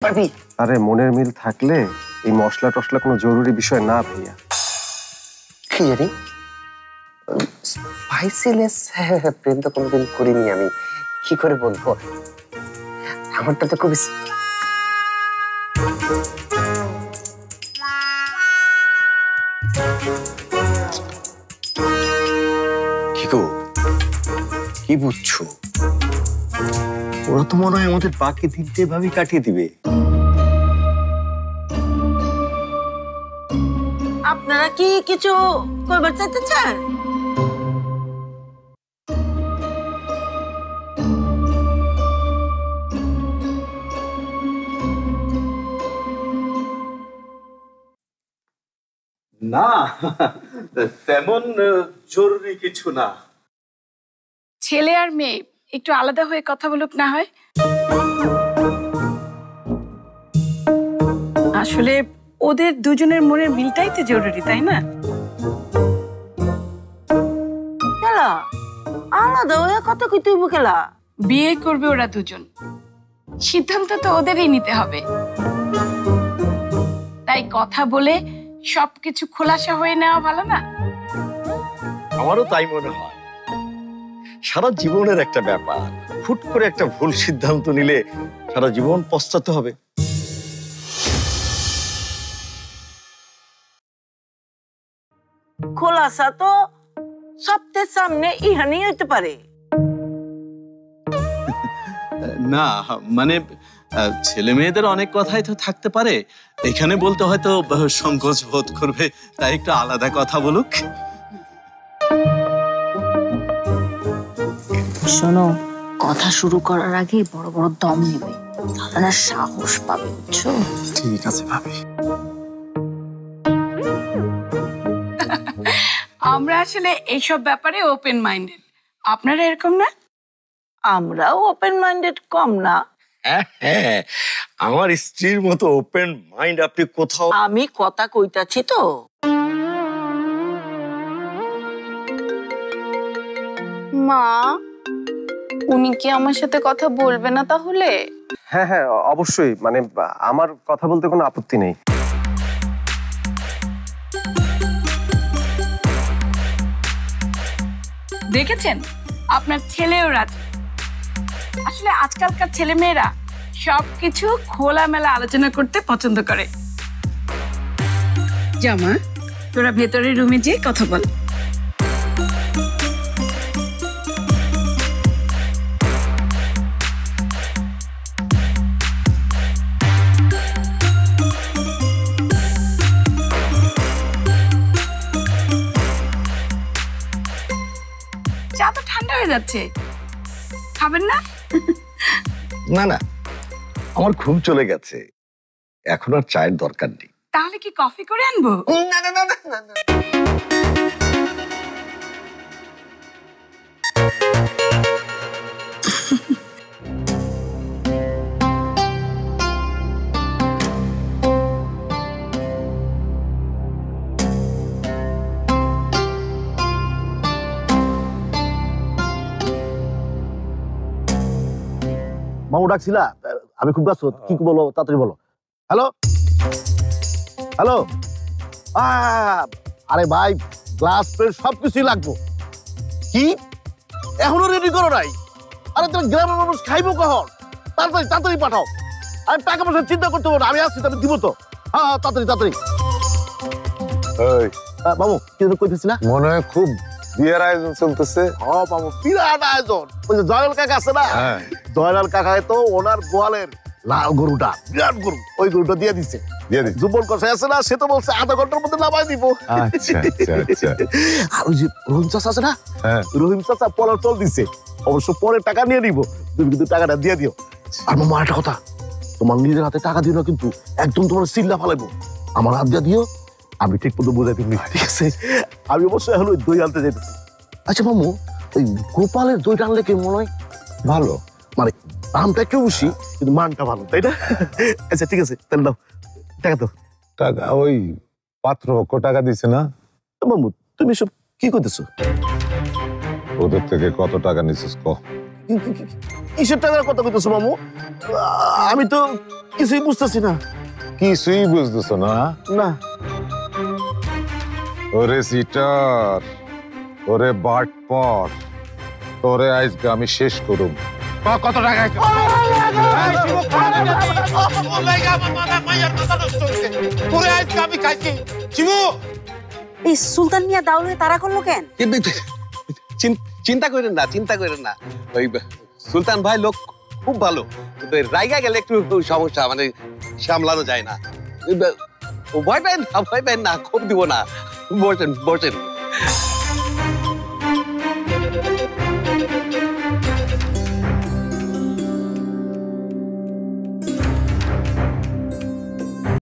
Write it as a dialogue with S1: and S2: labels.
S1: পারবি?
S2: আরে মনের মিল থাকলে এই মশলা টশলা কোনো জরুরি বিষয় না ভাইয়া।
S1: কি জানি স্পাইসিলেস প্রেম তো কোনোদিন করিনি আমি, কি করে বলবো? আমারটা তো খুব
S3: কি গো, কি বুঝছো? ওরা তো মনে হয় আমাদের বাকি দিনটা এভাবেই কাটিয়ে দিবে।
S4: আপনারা কি কিছু করবার চাইতেছেন?
S5: না, তেমন জরুরি কিছু না।
S6: ছেলে আর মেয়ে একটু আলাদা হয়ে কথা বলুক না হয়। আসলে ওদের দুজনের মনের মিলটাই তো জরুরি, তাই না?
S4: খেলা আলাদা হয়ে কথা কই তুইব খেলা?
S6: বিয়ে করবে ওরা দুজন, সিদ্ধান্ত তো ওদেরই নিতে হবে। তাই কথা বলে সবকিছু খোলাসা হয়ে নেওয়া ভালো না?
S3: আমারও তাই মনে হয়। সারা জীবনের একটা ব্যাপার, হুট করে একটা ভুল সিদ্ধান্ত নিলে সারা জীবন পস্তাতে হবে।
S4: খোলাসা তো সপ্তাহের সামনে ইহানি হইতে পারে।
S5: না মানে ছেলে মেয়েদের অনেক কথাই তো থাকতে পারে, এখানে বলতে হয়তো সংকোচ বোধ করবে, তাই একটু আলাদা কথা বলুক।
S7: শোনো, কথা শুরু করার আগে বড় বড় দম নেবে, তাহলে না সাহস পাবে, বুঝছো?
S2: ঠিক আছে ভাবি।
S6: আমরা আসলে এইসব ব্যাপারে ওপেন মাইন্ডেড, আপনারা এরকম না?
S4: আমরাও ওপেন মাইন্ডেড কম না।
S3: হ্যাঁ, আমার স্ত্রীর মতো ওপেন মাইন্ড আপনি কোথাও।
S4: আমি কথা কইতাছি তো।
S7: মা, উনি কি আমার সাথে কথা বলবে না তাহলে?
S2: হ্যাঁ হ্যাঁ অবশ্যই, মানে আমার কথা বলতে কোনো আপত্তি নেই।
S6: দেখেছেন, আপনার ছেলেও রাজি। আসলে আজকালকার ছেলে মেয়েরা সবকিছু খোলামেলা আলোচনা করতে পছন্দ করে। জামা, তোরা ভেতরের রুমে যেয়ে কথা বল। চা তো ঠান্ডা হয়ে যাচ্ছে, খাবেন না?
S3: না না, আমার ঘুম চলে গেছে, এখন আর চায়ের দরকার নেই।
S6: তাহলে কি কফি করে আনবো?
S1: না না না না না।
S8: মামু ডাকছিলা? আমি খুব ব্যস্ত, কি বলো তাড়াতাড়ি বলো। হ্যালো হ্যালো, আরে ভাই গ্লাস প্লেট সবকিছুই লাগবো। কি এখনো রেডি করো নাই? আরে তুমি গ্রামের মানুষ খাইবো কখন? তাড়াতাড়ি তাড়াতাড়ি পাঠাও। আমি টাকা পয়সা চিন্তা করতে পারবো না, আমি আসছি, আমি দিব তো। হ্যাঁ তাড়াতাড়ি তাড়াতাড়ি। মামু কি কইতেছিলা?
S9: মনে হয় খুব বিয়ের আয়োজন চলতেছে।
S8: হ্যাঁ মামু, বিরাট আয়োজন। ওই যে জয়লাল কাকা আছে না, জয়লাল কাকায় তো ওনার গোয়ালের লাল গরুটা, বিরাট গরু, ওই গরুটা দিয়ে দিচ্ছে। যুবন কষাই আছে না, সে তো বলছে আধা ঘন্টার মধ্যে নামাই দিব। আর ওই যে রহিম চাচা আছে না, রহিম চাচা পলার চল দিচ্ছে, অবশ্য পরে টাকা নিয়ে নিব, তুমি কিন্তু টাকাটা দিয়ে দিও। আর মামা একটা কথা, তোমার নিজের হাতে টাকা দিও না কিন্তু, একদম তোমার সিল্লা ফালাইবো, আমার হাত দিয়ে দিও, আমি ঠিক মতো বোঝাই তুমি, ঠিক আছে? আমি অবশ্যই এখন ওই দই আনতে যেতেছি। আচ্ছা মামু, ওই গোপালের দইটা আনলে কি মনে হয় ভালো? মানে দামটা একটু বেশি কিন্তু মানটা ভালো, তাই না? আচ্ছা ঠিক আছে, তাহলে দাও টাকা। তো
S9: টাকা ওই পাত্রপক্ষ টাকা দিছে না?
S8: মামু তুমি সব কি করতেছো?
S9: ওদের থেকে কত টাকা নিছিস ক?
S8: কিসের টাকার কথা কইতেছো মামু? আমি তো কিছুই বুঝতেছি না।
S9: কিছুই বুঝতেছ না?
S8: না।
S9: ওরে সিটার, ওরে বাটপর, তোরে আজকে আমি শেষ করুম। কত টাকা?
S4: এই সুলতান মিয়া দাউল হয়ে তারা করলো কেন?
S10: চিন্তা করেন না, চিন্তা করেন না। ওই সুলতান ভাই লোক খুব ভালো, কিন্তু রাইগা গেলে একটু সমস্যা, মানে সামলানো যায় না। ভয় পাবেন না, ভয় পাবেন না, খুব দিব না। বসেন বসেন।